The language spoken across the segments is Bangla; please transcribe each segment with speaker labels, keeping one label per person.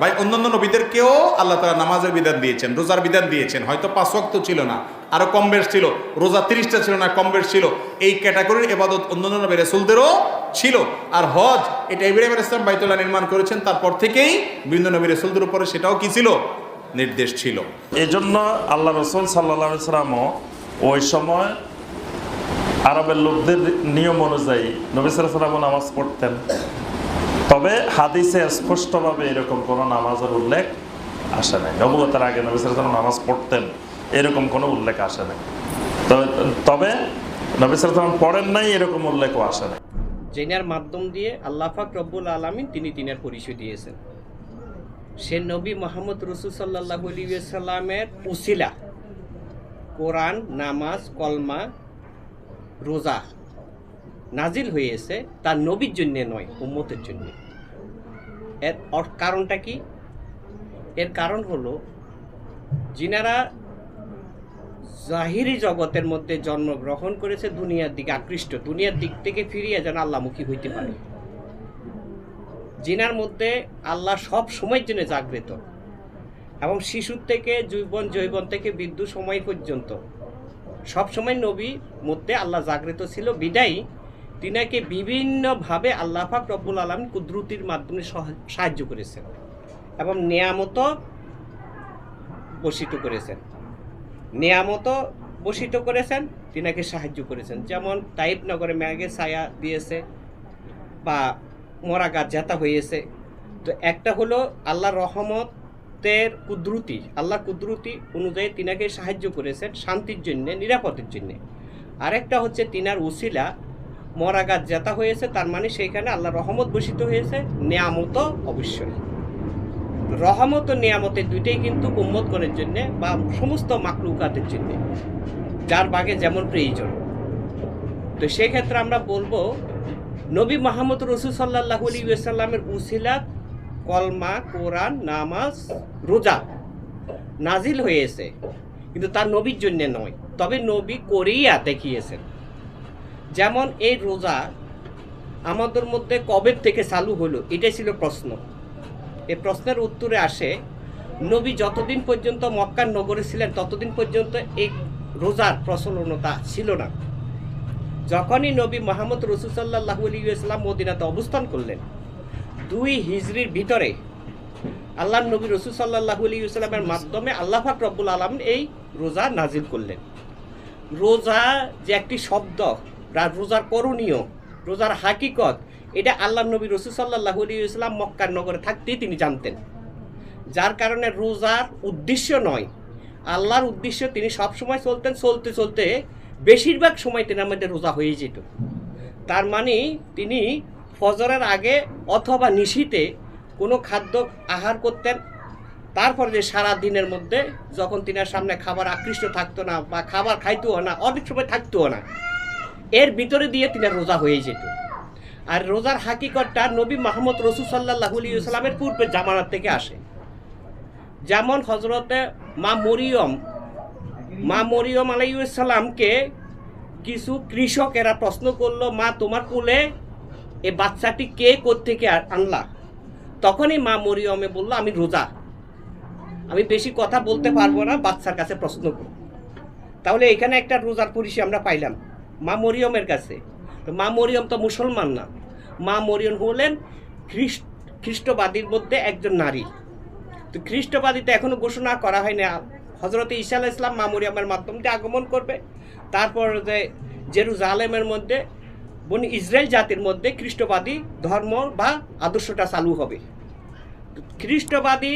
Speaker 1: ভাই অন্যান্য নবীদেরকেও আল্লাহ তাআলা নামাজের বিধান দিয়েছেন, রোজার বিধান দিয়েছেন। হয়তো 5 ওয়াক্ত ছিল না, আরো কম বেশ ছিল, রোজা 30টা ছিল না, কম বেশ ছিল। এই ক্যাটাগরির ইবাদত অন্যান্য নবী রাসূলদেরও ছিল। আর হজ, এটা ইব্রাহিম আলাইহিস সালাম বাইতুল্লাহ নির্মাণ করেছেন, তারপর থেকেই বিভিন্ন নবী রাসূলদের উপরে সেটাও কি ছিল, নির্দেশ ছিল।
Speaker 2: এই জন্য আল্লাহ রসুল সাল্লাল্লাহু আলাইহি সাল্লামও ওই সময় আরবের লোকদের নিয়ম অনুযায়ী নবী সাল্লাল্লাহু আলাইহি সাল্লাম নামাজ পড়তেন। তবে হাদিসে স্পষ্টভাবে এরকম কোনো নামাজের উল্লেখ আসে নাই। নবুয়তের আগে নবী সাল্লাল্লাহু আলাইহি সাল্লাম নামাজ পড়তেন এরকম কোনো উল্লেখ আসে নাই। তবে নবী সাল্লাল্লাহু আলাইহি সাল্লাম পড়েন নাই এরকম উল্লেখও আসে নাই।
Speaker 3: যেনার মাধ্যম দিয়ে আল্লাহ পাক রব্বুল আলামিন তিনি তিনার পরিচয় দিয়েছেন। সে নবী মুহাম্মদ রাসূল সাল্লাল্লাহু আলাইহি ওয়াসাল্লামের উসিলা কোরআন, নামাজ, কলমা, রোজা নাজিল হয়েছে তার নবীর জন্য নয়, উম্মতের জন্য। এর কারণটা কি? এর কারণ হলো যিনারা জাহিরি জগতের মধ্যে জন্মগ্রহণ করেছে, দুনিয়ার দিকে আকৃষ্ট, দুনিয়ার দিক থেকে ফিরিয়ে যেন আল্লাহমুখী হইতে পারে, যিনার মধ্যে আল্লাহ সব সময়ের জন্য জাগ্রত, এবং শিশুর থেকে জৈবন থেকে বৃদ্ধ সময় পর্যন্ত সব সময় নবীর মধ্যে আল্লাহ জাগ্রত ছিল। বিদায়ী তিনাকে বিভিন্নভাবে আল্লাহ পাক রব্বুল আলামিন কুদরতির মাধ্যমে সাহায্য করেছেন এবং নিয়ামত বর্ষিত করেছেন, তিনাকে সাহায্য করেছেন। যেমন তাইফ নগরে মেঘের ছায়া দিয়েছে বা মরা গাছ জাতা হয়েছে। তো একটা হলো আল্লাহর রহমতের কুদরতি, আল্লাহর কুদরতি অনুযায়ী তিনাকে সাহায্য করেছেন শান্তির জন্য, নিরাপদের জন্য। আরেকটা হচ্ছে তিনার উসিলা মরা গাছ জাতা হয়েছে, তার মানে সেইখানে আল্লাহর রহমত বর্ষিত হয়েছে, নিয়ামত অবশ্যই। রহমত ও নিয়ামতের দুইটাই কিন্তু উম্মতগণের জন্য বা সমস্ত মাখলুকাতের জন্য, যার ভাগে যেমন প্রয়োজন। তো সেক্ষেত্রে আমরা বলবো নবী মুহাম্মদ রাসূল সাল্লাল্লাহু আলাইহি ওয়াসাল্লামের উসিলা কলমা, কোরআন, নামাজ, রোজা নাজিল হয়েছে, কিন্তু তার নবীর জন্য নয়। তবে নবী করেইয়া দেখিয়েছেন। যেমন এই রোজা আমাদের মধ্যে কবে থেকে চালু হলো, এটাই ছিল প্রশ্ন। এই প্রশ্নের উত্তরে আসে নবী যতদিন পর্যন্ত মক্কার নগরে ছিলেন ততদিন পর্যন্ত এই রোজার প্রচলনতা ছিল না। যখনই নবী মুহাম্মদ রাসূল সাল্লাল্লাহু আলাইহি ওয়াসাল্লাম মদিনাতে অবস্থান করলেন, 2 হিজরির ভিতরে আল্লাহর নবী রাসূল সাল্লাল্লাহু আলাইহি ওয়াসাল্লামের মাধ্যমে আল্লাহ পাক রব্বুল আলামিন এই রোজা নাজিল করলেন। রোজা যে একটি শব্দ, রোজার করণীয়, রোজার হাকিকত, এটা আল্লাহর নবী রাসূল সাল্লাল্লাহু আলাইহি ওয়াসাল্লাম মক্কার নগরে থাকতেই তিনি জানতেন। যার কারণে রোজার উদ্দেশ্য নয়, আল্লাহর উদ্দেশ্য তিনি সবসময় চলতেন। চলতে বেশিরভাগ সময় তিনি আমাদের রোজা হয়ে যেত। তার মানে তিনি ফজরের আগে অথবা নিশিতে কোনো খাদ্য আহার করতেন। তারপরে যে সারা দিনের মধ্যে যখন তিনার সামনে খাবার আকৃষ্ট থাকতো না বা খাবার খাইতেও না, অনেক সময় থাকতেও না, এর ভিতরে দিয়ে তিনার রোজা হয়ে যেত। আর রোজার হাকিকতটা নবী মুহাম্মদ রাসূল সাল্লাল্লাহু আলাইহি ওয়াসাল্লামের পূর্বের জামানাত থেকে আসে। যেমন হযরতে মা মরিয়ম আলাইহিস সালামকে কিছু কৃষকেরা প্রশ্ন করলো, মা তোমার কোলে এই বাচ্চাটি কে কোত্থেকে আনলা? তখনই মা মরিয়মে বলল, আমি রোজা, আমি বেশি কথা বলতে পারবো না, বাচ্চার কাছে প্রশ্ন করো। তাহলে এখানে একটা রোজার পরিচয় আমরা পাইলাম মা মরিয়মের কাছে। তো মা মরিয়ম তো মুসলমান না, মা মরিয়ম হলেন খ্রিস্টবাদীর মধ্যে একজন নারী। তো খ্রিস্টবাদীতে এখনো ঘোষণা করা হয়নি হযরত ঈসা আলাইহিস সালাম মা মরিয়মের মাধ্যমে আগমন করবে। তারপর যে জেরুজালেমের মধ্যে বনি ইসরায়েল জাতির মধ্যে খ্রিস্টবাদী ধর্ম বা আদর্শটা চালু হবে। খ্রিস্টবাদী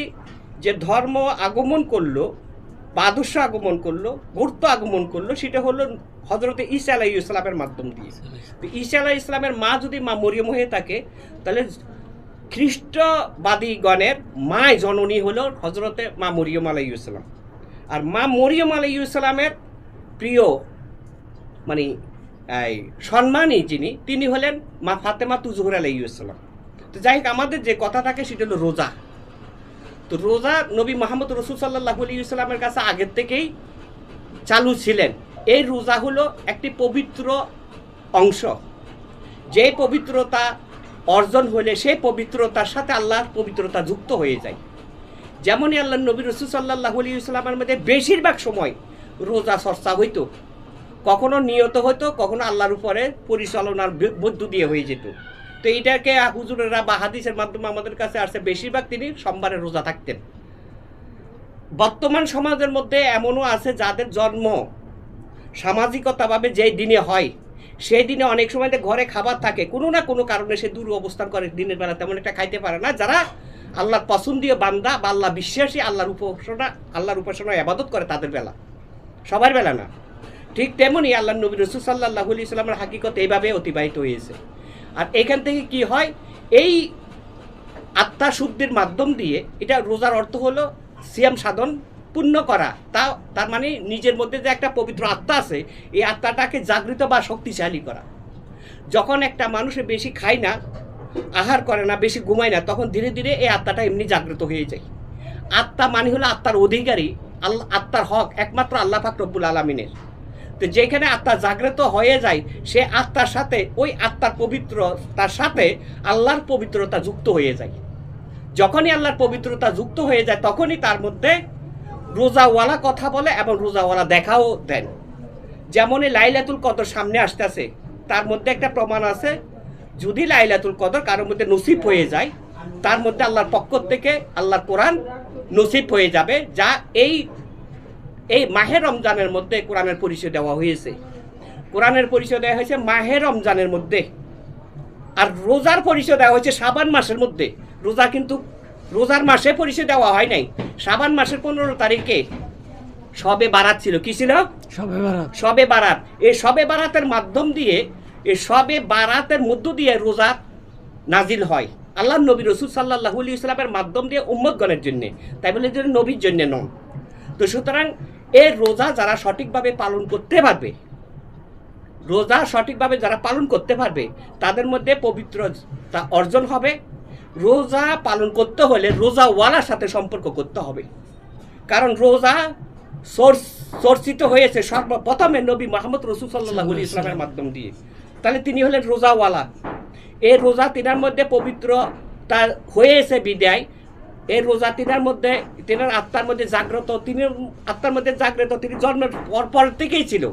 Speaker 3: যে ধর্ম আগমন করলো বা আদর্শ আগমন করলো, গুরুত্ব আগমন করলো, সেটা হলো হযরত ঈসা আলাইহিস সালামের মাধ্যম দিয়ে। তো ঈসা আলাইহিস সালামের মা যদি মা মরিয়ম হয়ে থাকে, তাহলে খ্রিস্টবাদীগণের মায় জননী হলো হযরতে মা মরিয়ম আলাইহিস সালাম। আর মা মরিয়ম আলাইহিস সালামের প্রিয় মানে সম্মানী তিনি হলেন মা ফাতেমা জোহরা আলাইহিস সালাম। তো যাই হোক, আমাদের যে কথা থাকে সেটা হলো রোজা। তো রোজা নবী মুহাম্মদ রাসূল সাল্লাল্লাহু আলাইহি ওয়াসাল্লামের কাছে আগের থেকেই চালু ছিলেন। এই রোজা হলো একটি পবিত্র অংশ, যে পবিত্রতা অর্জন হলে সেই পবিত্রতার সাথে আল্লাহর পবিত্রতা যুক্ত হয়ে যায়। যেমনই আল্লাহ নবী রাসূল সাল্লাল্লাহু আলাইহি ওয়াসাল্লামের মধ্যে বেশিরভাগ সময় রোজা চর্চা হইতো, কখনো নিয়ত হতো, কখনো আল্লাহর উপরে পরিচালনার মধ্য দিয়ে হয়ে যেত। তো এইটাকে হুজুরেরা বা হাদিসের মাধ্যমে আমাদের কাছে আসছে, বেশিরভাগ তিনি সোমবারে রোজা থাকতেন। বর্তমান সমাজের মধ্যে এমনও আছে যাদের জন্ম সামাজিকতাভাবে যেই দিনে হয় সেই দিনে অনেক সময় ঘরে খাবার থাকে, কোনো না কোনো কারণে সে দূর অবস্থান করে, দিনের বেলা তেমন একটা খাইতে পারে না। যারা আল্লাহর পছন্দীয় বান্দা বা আল্লাহ বিশ্বাসী, আল্লাহর উপাসনা ইবাদত করে তাদের বেলা, সবার বেলা না। ঠিক তেমনই আল্লাহ নবী রাসূল সাল্লাল্লাহু আলাইহি ওয়াসাল্লামের হাকিকত এইভাবে অতিবাহিত হয়েছে। আর এখান থেকে কি হয়, এই আত্মা শুদ্ধির মাধ্যম দিয়ে, এটা রোজার অর্থ হলো সিয়াম সাধন পূর্ণ করা, তার মানে নিজের মধ্যে যে একটা পবিত্র আত্মা আছে এই আত্মাটাকে জাগৃত বা শক্তিশালী করা। যখন একটা মানুষে বেশি খায় না, আহার করে না, বেশি ঘুমায় না, তখন ধীরে ধীরে এই আত্মাটা এমনি জাগ্রত হয়ে যায়। আত্মা মানে হলো আত্মার অধিকারী, আত্মার হক একমাত্র আল্লাহ পাক রব্বুল আলামিনের। তো যেখানে আত্মা জাগ্রত হয়ে যায়, সে আত্মার সাথে, ওই আত্মার পবিত্রতার সাথে আল্লাহর পবিত্রতা যুক্ত হয়ে যায়। যখনই আল্লাহর পবিত্রতা যুক্ত হয়ে যায়, তখনই তার মধ্যে রোজাওয়ালা কথা বলে এবং রোজাওয়ালা দেখাও দেন। যেমনই লাইলাতুল কদর সামনে আসতেছে, তার মধ্যে একটা প্রমাণ আছে, যদি লাইলাতুল কদর কারোর মধ্যে নসিব হয়ে যায়, তার মধ্যে আল্লাহর পক্ষ থেকে আল্লাহর কোরআন নসিব হয়ে যাবে, যা এই মাহে রমজানের মধ্যে কোরআনের পরিচয় দেওয়া হয়েছে। কোরআনের পরিচয় দেওয়া হয়েছে মাহে রমজানের মধ্যে, আর রোজার পরিচয় দেওয়া হয়েছে শাবান মাসের মধ্যে। রোজা কিন্তু রোজার মাসে পরিচয় দেওয়া হয় নাই। শাবান মাসের 15 তারিখে শবে বারাত ছিল। কি ছিল? শবে বারাত। এই শবে বারাতের মাধ্যম দিয়ে, এই শবে বারাতের মধ্য দিয়ে রোজা নাজিল হয় আল্লাহ নবী রাসূল সাল্লাল্লাহু আলাইহি ওয়াসাল্লামের মাধ্যম দিয়ে উম্মতগণের জন্য, তাই বলে যে নবীর জন্য নন। তো সুতরাং এই রোজা যারা সঠিকভাবে পালন করতে পারবে, রোজা সঠিকভাবে যারা পালন করতে পারবে, তাদের মধ্যে পবিত্রতা অর্জন হবে। রোজা পালন করতে হলে রোজাওয়ালার সাথে সম্পর্ক করতে হবে, কারণ রোজা চর্চিত হয়েছে সর্বপ্রথমে নবী মুহাম্মদ রাসূল সাল্লাল্লাহু আলাইহি ওয়াসাল্লামের মাধ্যম দিয়ে। তাহলে তিনি হলেন রোজাওয়ালা। এই রোজা তিনার মধ্যে পবিত্রতা হয়েছে বিদায়, এই রোজা তিনার মধ্যে, তিনার আত্মার মধ্যে জাগ্রত, তিনি আত্মার মধ্যে জাগ্রত, তিনি জন্মের পর থেকেই ছিল।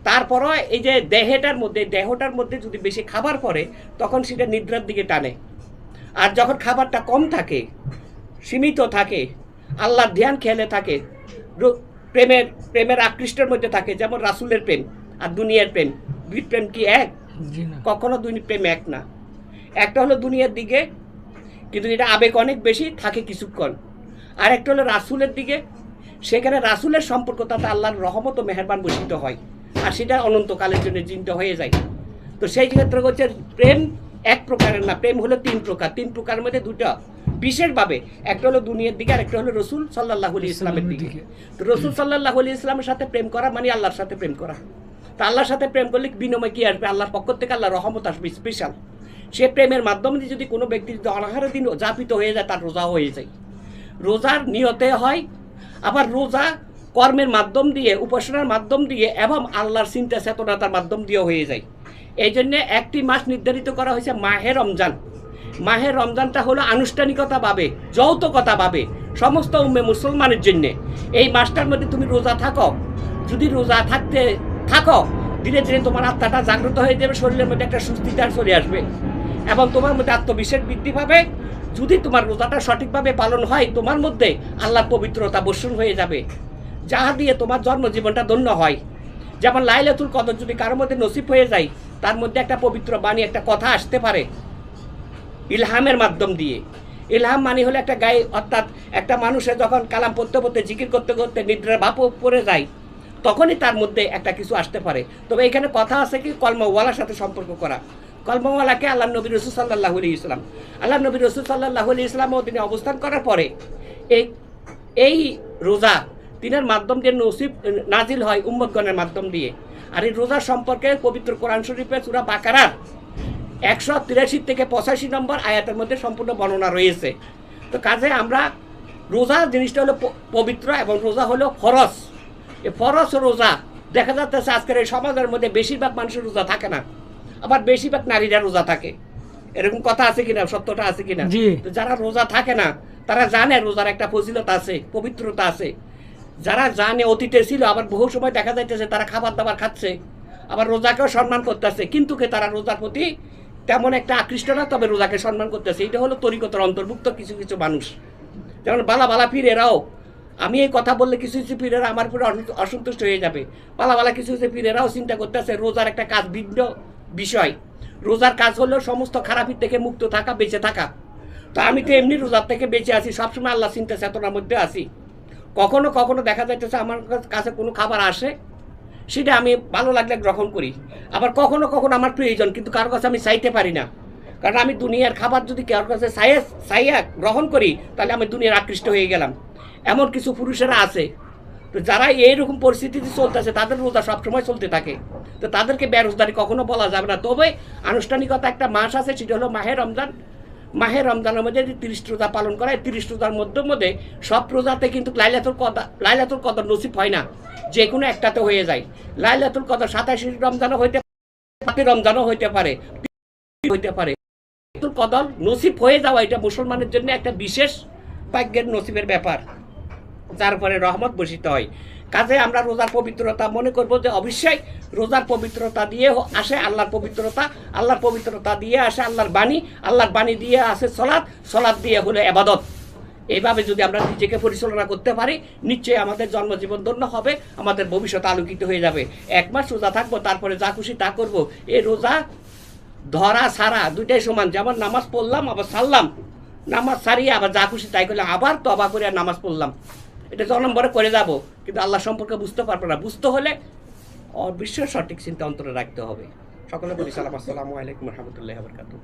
Speaker 3: তারপরও এই যে দেহটার মধ্যে যদি বেশি খাবার পড়ে, তখন সেটা নিদ্রার দিকে টানে। আর যখন খাবারটা কম থাকে, সীমিত থাকে, আল্লাহর ধ্যান খেয়ালে থাকে, প্রেমের আকৃষ্টের মধ্যে থাকে, যেমন রাসূলের প্রেম আর দুনিয়ার প্রেম, দুই প্রেম কি এক? কখনো দুই প্রেম এক না। একটা হলো দুনিয়ার দিকে, কিন্তু এটা আবেগ অনেক বেশি থাকে কিছুক্ষণ। আর একটা হলো রাসূলের দিকে, সেখানে রাসূলের সম্পর্ক তাতে আল্লাহর রহমত ও মেহেরবান বর্ষিত হয়, আর সেটা অনন্তকালের জন্য জীবিত হয়ে যায়। তো সেই ক্ষেত্রে হচ্ছে প্রেম এক প্রকারের না, প্রেম হলো 3 প্রকার। 3 প্রকারের মধ্যে দুটো বিশেষভাবে, একটা হলো দুনিয়ার দিকে আর একটা হলো রাসূল সাল্লাল্লাহু আলাইহি ইসলামের দিকে। তো রাসূল সাল্লাল্লাহু আলাইহি ইসলামের সাথে প্রেম করা মানে আল্লাহর সাথে প্রেম করা। তা আল্লাহর সাথে প্রেম করলে বিনিময় কি আসবে? আল্লাহর পক্ষ থেকে আল্লাহর রহমত আসবে স্পেশাল। সে প্রেমের মাধ্যমে যদি কোনো ব্যক্তি যদি অনাহারের দিন যাপিত হয়ে যায়, তার রোজা হয়ে যায়। রোজার নিয়তে হয়, আবার রোজা কর্মের মাধ্যম দিয়ে, উপাসনার মাধ্যম দিয়ে এবং আল্লাহর চিন্তা চেতনাতার মাধ্যম দিয়ে হয়ে যায়। এই জন্যে একটি মাস নির্ধারিত করা হয়েছে মাহে রমজান। মাহে রমজানটা হলো আনুষ্ঠানিকতাভাবে, যৌতুকতাভাবে সমস্ত উম্মে মুসলমানের জন্যে। এই মাসটার মধ্যে তুমি রোজা থাকো, যদি রোজা থাকো, ধীরে ধীরে তোমার আত্মাটা জাগ্রত হয়ে যাবে, শরীরের মধ্যে একটা সুস্থিতা চলে আসবে এবং তোমার মধ্যে আত্মবিশ্বাস বৃদ্ধি পাবে। যদি তোমার রোজাটা সঠিকভাবে পালন হয়, তোমার মধ্যে আল্লাহর পবিত্রতা বর্ষণ হয়ে যাবে, যাহা দিয়ে তোমার জন্মজীবনটা ধন্য হয়। যেমন লাইলাতুল কদর যদি কারোর মধ্যে নসিব হয়ে যায়, তার মধ্যে একটা পবিত্র বাণী, একটা কথা আসতে পারে ইলহামের মাধ্যম দিয়ে। ইলহাম মানে হলো একটা গায়ে, অর্থাৎ একটা মানুষের যখন কালাম পড়তে পড়তে, জিকির করতে করতে নিদ্রার ভাব পড়ে যায়, তখনই তার মধ্যে একটা কিছু আসতে পারে। তবে এখানে কথা আছে কি, কলমাওয়ালার সাথে সম্পর্ক করা। কলমাওয়ালাকে আল্লাহ নবী রাসূল সাল্লাল্লাহু আলাইহি ইসলাম, আল্লাহ নবী রাসূল সাল্লাল্লাহু আলাইহি ইসলামও তিনি অবস্থান করার পরে এই রোজা তিনার মাধ্যম দিয়ে নসিব নাজিল হয় উম্মতগণের মাধ্যম দিয়ে। আর এই রোজা সম্পর্কে পবিত্র কোরআন শরীফের সূরা বাকারার 183 থেকে 85 নম্বর আয়াতের মধ্যে সম্পূর্ণ বর্ণনা রয়েছে। তো কাজে আমরা রোজা জিনিসটা হলো পবিত্র এবং রোজা হলো ফরজ। এই ফরজ রোজা দেখা যাচ্ছে আজকের এই সমাজের মধ্যে বেশিরভাগ মানুষের রোজা থাকে না, আবার বেশিরভাগ নারীরা রোজা থাকে। এরকম কথা আছে কিনা, সত্যটা আছে কিনা? তো যারা রোজা থাকে না তারা জানে রোজার একটা ফজিলত আছে, পবিত্রতা আছে। যারা জানে অতীতে ছিল, আবার বহু সময় দেখা যাইতেছে তারা খাবার দাবার খাচ্ছে, আবার রোজাকেও সম্মান করতেছে, কিন্তু তারা রোজার প্রতি তেমন একটা আকৃষ্ট না, তবে রোজাকে সম্মান করতেছে। এটা হলো তরিকতের অন্তর্ভুক্ত কিছু কিছু মানুষ, যেমন বালা বালা পীরেরাও, আমি এই কথা বললে কিছু কিছু পীরেরা আমার পুরো অসন্তুষ্ট হয়ে যাবে। বালা বালা কিছু কিছু পীরেরাও চিন্তা করতেছে রোজার একটা কাজ ভিন্ন বিষয়। রোজার কাজ হলো সমস্ত খারাপির থেকে মুক্ত থাকা, বেঁচে থাকা। তো আমি তো এমনি রোজার থেকে বেঁচে আছি, সবসময় আল্লাহ চিন্তা চেতনার মধ্যে আছি। কখনো কখনো দেখা যাইতেছে আমার কাছে কোনো খাবার আসে, সেটা আমি ভালো লাগলে গ্রহণ করি। আবার কখনো কখনো আমার প্রয়োজন, কিন্তু কারোর কাছে আমি চাইতে পারি না, কারণ আমি দুনিয়ার খাবার যদি কারোর কাছে চাইয়া গ্রহণ করি, তাহলে আমি দুনিয়ার আকৃষ্ট হয়ে গেলাম। এমন কিছু পুরুষেরা আছে, তো যারা এইরকম পরিস্থিতিতে চলতেছে, তাদের রোজা সবসময় চলতে থাকে। তো তাদেরকে বেরোজগারি কখনো বলা যাবে না। তবে আনুষ্ঠানিকতা একটা মাস আছে, সেটা হলো মাহে রমজান। মাহে রমজানের মধ্যে 30 রোজা পালন করা, 30 রোজার মধ্যে সব রোজাতে কিন্তু লাইলাতুল কদর নসিব হয় না, যে কোনো একটাতে হয়ে যায়। লাইলাতুল কদর 27 রমজানও হইতে পারে, রমজানও হইতে পারে, লাইলাতুল কদর নসিব হয়ে যাওয়া এটা মুসলমানের জন্য একটা বিশেষ ভাগ্যের নসিবের ব্যাপার, যার পরে রহমত বর্ষিত হয়। কাজে আমরা রোজার পবিত্রতা মনে করব যে অবশ্যই রোজার পবিত্রতা দিয়ে আসে আল্লাহর পবিত্রতা, আল্লাহর পবিত্রতা দিয়ে আসে আল্লাহর বাণী, আল্লাহর বাণী দিয়ে আসে সলাৎ দিয়ে হলো ইবাদত। এইভাবে যদি আমরা নিজেকে পরিচালনা করতে পারি, নিশ্চয়ই আমাদের জন্মজীবন ধন্য হবে, আমাদের ভবিষ্যৎ আলোকিত হয়ে যাবে। 1 মাস রোজা থাকবো, তারপরে যা খুশি তা করবো। এই রোজা ধরা ছাড়া দুইটাই সমান। যেমন নামাজ পড়লাম আবার ছাড়লাম, নামাজ ছাড়িয়ে আবার যা খুশি তাই করলাম, আবার তবা করে আর নামাজ পড়লাম, এটা জনম্বরে করে যাব, কিন্তু আল্লাহ সম্পর্কে বুঝতে পারবো না। বুঝতে হলে অবশ্যই সঠিক চিন্তা অন্তরে রাখতে হবে। সকলে বলি সালাম, আসসালামু আলাইকুম রহমতুল্লাহ বরকাতুহ।